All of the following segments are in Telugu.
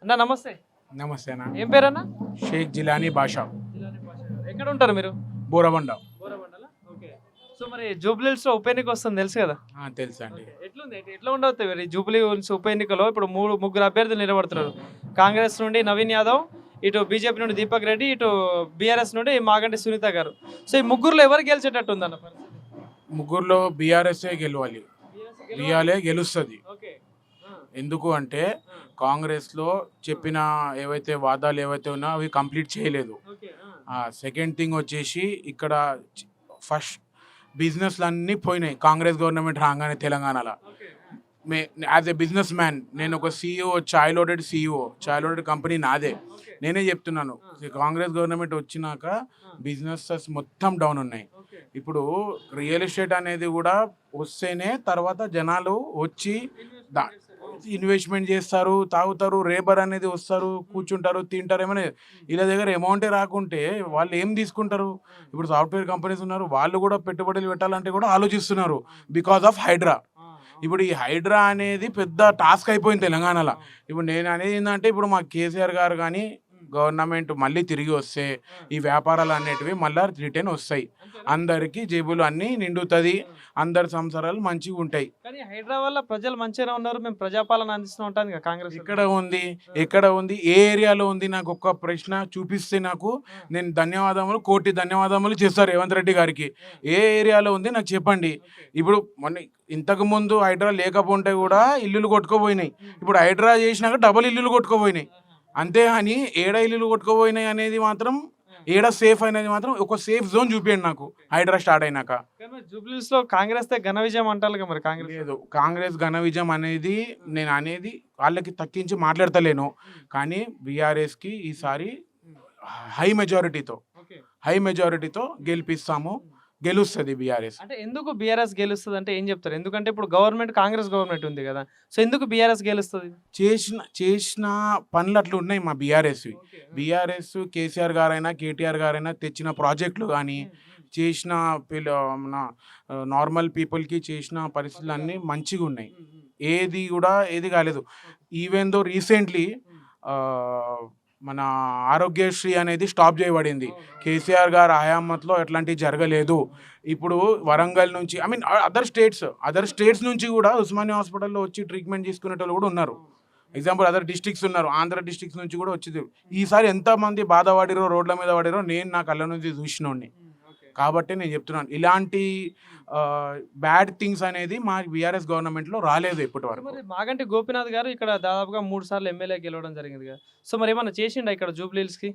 అన్న నమస్తే. నమస్తే అన్న. ఏం పేరన్న? షేక్ జిలానీ బాషా, ఎక్కడ ఉంటారు మీరు? బోరబండ. ఓకే. సో మరి జూబ్లీహిల్స్ లో ఉప ఎన్నిక వస్తుంది తెలుసు కదా? తెలుసా అండి. ఎట్లుంది, ఎట్లా ఉండవుతాయి మరి జూబ్లీహిల్స్ ఉప ఎన్నికలో? ఇప్పుడు ముగ్గురు అభ్యర్థులు నిలబడుతున్నారు. కాంగ్రెస్ నుండి నవీన్ యాదవ్, ఇటు బీజేపీ నుండి దీపక్ రెడ్డి, ఇటు బీఆర్ఎస్ నుండి మాగంటి సునీత గారు. సో ఈ ముగ్గురులో ఎవరు గెలిచేటట్టు ఉందన్న పరిస్థితి? ముగ్గురులో బీఆర్ఎస్ గెలవాలి, గెలుస్తుంది. ఎందుకు అంటే కాంగ్రెస్లో చెప్పిన ఏవైతే వాదాలు ఏవైతే ఉన్నా అవి కంప్లీట్ చేయలేదు. సెకండ్ థింగ్ వచ్చేసి ఇక్కడ ఫస్ట్ బిజినెస్లు అన్నీ పోయినాయి కాంగ్రెస్ గవర్నమెంట్ రాగానే తెలంగాణలో. యాజ్ ఎ బిజినెస్ మ్యాన్ నేను ఒక సీఈఓ, చాయ్ లోడెడ్ కంపెనీ నాదే. నేనే చెప్తున్నాను, కాంగ్రెస్ గవర్నమెంట్ వచ్చినాక బిజినెసెస్ మొత్తం డౌన్ ఉన్నాయి. ఇప్పుడు రియల్ ఎస్టేట్ అనేది కూడా వస్తేనే తర్వాత జనాలు వచ్చి ఇన్వెస్ట్మెంట్ చేస్తారు, తాగుతారు, రేబర్ అనేది వస్తారు, కూర్చుంటారు, తింటారు. ఏమైనా వీళ్ళ దగ్గర అమౌంటే రాకుంటే వాళ్ళు ఏం తీసుకుంటారు? ఇప్పుడు సాఫ్ట్వేర్ కంపెనీస్ ఉన్నారు, వాళ్ళు కూడా పెట్టుబడులు పెట్టాలంటే కూడా ఆలోచిస్తున్నారు బికాస్ ఆఫ్ హైడ్రా. ఇప్పుడు ఈ హైడ్రా అనేది పెద్ద టాస్క్ అయిపోయింది తెలంగాణలో. ఇప్పుడు నేను అనేది ఏంటంటే, ఇప్పుడు మా కేసీఆర్ గారు కానీ గవర్నమెంట్ మళ్ళీ తిరిగి వస్తే ఈ వ్యాపారాలు అనేటివి మళ్ళీ రిటర్న్ వస్తాయి, అందరికీ జేబులు అన్నీ నిండుతుంది, అందరి సంసారాలు మంచిగా ఉంటాయి. కానీ హైడ్రా వల్ల ప్రజలు మంచిగా ఉన్నారు, మేము ప్రజాపాలన అందిస్తూ ఉంటాం కాంగ్రెస్. ఎక్కడ ఉంది, ఏ ఏరియాలో ఉంది? నాకు ఒక్క ప్రశ్న చూపిస్తే నాకు నేను కోటి ధన్యవాదములు చేస్తారు రేవంత్ రెడ్డి గారికి. ఏ ఏరియాలో ఉంది నాకు చెప్పండి. ఇప్పుడు ఇంతకు ముందు హైడ్రా లేకపోతే కూడా ఇల్లులు కొట్టుకోపోయినాయి, ఇప్పుడు హైడ్రా చేసినాక డబల్ ఇల్లులు కొట్టుకోపోయినాయి. అంతేగాని ఏడ ఇల్లులు కొట్టుకోపోయినాయి అనేది మాత్రం, ఏడ సేఫ్ అనేది మాత్రం ఒక సేఫ్ జోన్ చూపించండి నాకు హైడ్రా స్టార్ట్ అయినాక. జూబ్లీహిల్స్ లో కాంగ్రెస్ ఘన విజయం అంటారు మరి. కాంగ్రెస్ ఘన విజయం అనేది నేను అనేది వాళ్ళకి తగ్గించి మాట్లాడతలేను, కానీ బీఆర్ఎస్కి ఈసారి హై మెజారిటీతో గెలిపిస్తాము, గెలుస్తుంది బీఆర్ఎస్. అంటే ఎందుకు బీఆర్ఎస్ గెలుస్తుంది అంటే ఏం చెప్తారు? ఎందుకంటే ఇప్పుడు గవర్నమెంట్ కాంగ్రెస్ గవర్నమెంట్ ఉంది కదా, సో ఎందుకు బీఆర్ఎస్ గెలుస్తుంది? చేసిన పనులు అట్లా ఉన్నాయి మా బీఆర్ఎస్ కేసీఆర్ గారైనా కేటీఆర్ గారైనా తెచ్చిన ప్రాజెక్టులు కానీ, చేసిన నార్మల్ పీపుల్కి చేసిన పరిస్థితులు అన్నీ మంచిగా ఉన్నాయి. ఏది కాలేదు. ఈవెన్ దో రీసెంట్లీ మన ఆరోగ్యశ్రీ అనేది స్టాప్ చేయబడింది. కేసీఆర్ గారు హయామత్లో ఎట్లాంటివి జరగలేదు. ఇప్పుడు వరంగల్ నుంచి అదర్ స్టేట్స్ నుంచి కూడా ఉస్మానియా హాస్పిటల్లో వచ్చి ట్రీట్మెంట్ తీసుకునేటోళ్ళు కూడా ఉన్నారు. ఎగ్జాంపుల్ అదర్ డిస్ట్రిక్ట్స్ ఉన్నారు, ఆంధ్ర డిస్ట్రిక్ట్స్ నుంచి కూడా వచ్చింది. ఈసారి ఎంతమంది బాధపడిరో, రోడ్ల మీద పడిరో నేను నా కళ్ళ నుంచి చూసినోడిని. కాబట్టి నేను చెప్తున్నాను, ఇలాంటి బ్యాడ్ థింగ్స్ అనేది మా బీఆర్ఎస్ గవర్నమెంట్లో రాలేదు ఇప్పటి వరకు. మరి మాగంటి గోపీనాథ్ గారు ఇక్కడ దాదాపుగా 3 సార్లు ఎమ్మెల్యే గెలవడం జరిగింది కదా, సో మరి ఏమన్నా చేసిండా ఇక్కడ జూబ్లీహిల్స్కి?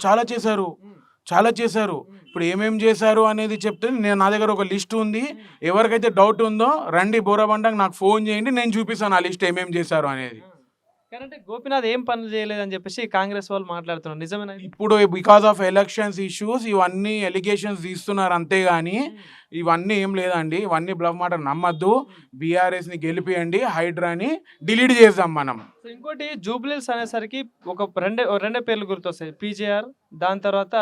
చాలా చేశారు. ఇప్పుడు ఏమేం చేశారు అనేది చెప్తే నా దగ్గర ఒక లిస్ట్ ఉంది. ఎవరికైతే డౌట్ ఉందో రండి బోరబండకు, నాకు ఫోన్ చేయండి, నేను చూపిస్తాను ఆ లిస్ట్ ఏమేం చేశారు అనేది. కానీ గోపీనాథ్ ఏం పనులు చేయలేదని చెప్పేసి కాంగ్రెస్ వాళ్ళు మాట్లాడుతున్నారు, నిజమేనా? ఇప్పుడు బికాస్ ఆఫ్ ఎలక్షన్స్ ఇష్యూస్ ఇవన్నీ ఎలిగేషన్స్ తీస్తున్నారు, అంతేగాని ఇవన్నీ ఏం లేదండి. ఇవన్నీ బ్లఫ్ మాట నమ్మద్దు. బీఆర్ఎస్ని గెలిపియండి, హైడ్రాని డిలీట్ చేద్దాం మనం. ఇంకోటి జూబ్లీహిల్స్ అనేసరికి ఒక రెండే పేర్లు గుర్తొస్తాయి, పీజేఆర్, దాని తర్వాత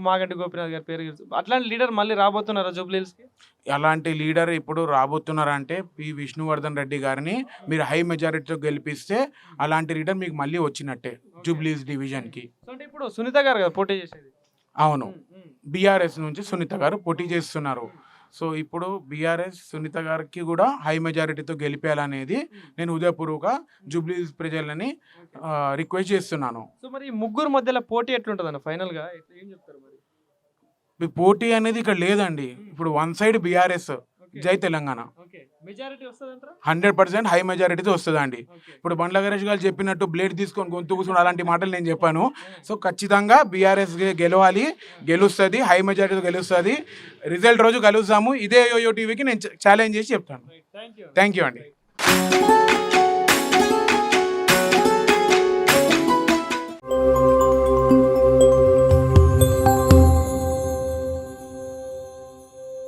మాగంటి గోపీనాథ్ గారి పేరు. అట్లాంటి లీడర్ మళ్ళీ రాబోతున్నారా జూబ్లీహిల్స్కి? అలాంటి లీడర్ ఇప్పుడు రాబోతున్నారంటే పి విష్ణువర్ధన్ రెడ్డి గారిని మీరు హై మెజారిటీతో గెలిపిస్తే అలాంటి లీడర్ మీకు మళ్ళీ వచ్చినట్టే జూబ్లీహిల్స్ డివిజన్కి. అంటే ఇప్పుడు సునీత గారు కదా పోటీ చేసేది? అవును, బీఆర్ఎస్ నుంచి సునీత గారు పోటీ చేస్తున్నారు. సో ఇప్పుడు బీఆర్ఎస్ సునీత గారికి కూడా హై మెజారిటీతో గెలిపేయాలనేది నేను ఉదయపూర్వక జూబ్లీహిల్స్ ప్రజలని రిక్వెస్ట్ చేస్తున్నాను. సో మరి ముగ్గురు మధ్యలో పోటీ ఎట్లుంటుంది అన్న ఫైనల్గా ఏం చెప్తారు? మరి పోటీ అనేది ఇక్కడ లేదండి. ఇప్పుడు వన్ సైడ్ బీఆర్ఎస్, జై తెలంగాణ 100% హై మెజారిటీతో వస్తుందండి. ఇప్పుడు బండ్ల గణేష్ గారు చెప్పినట్టు బ్లేడ్ తీసుకొని గొంతు కూర్చొని అలాంటి మాటలు నేను చెప్పాను. సో ఖచ్చితంగా బీఆర్ఎస్ గెలుస్తుంది, హై మెజారిటీతో గెలుస్తుంది. రిజల్ట్ రోజు కలుస్తాము. ఇదే యోయో టీవీకి నేను ఛాలెంజ్ చేసి చెప్తాను. థ్యాంక్ యూ అండి.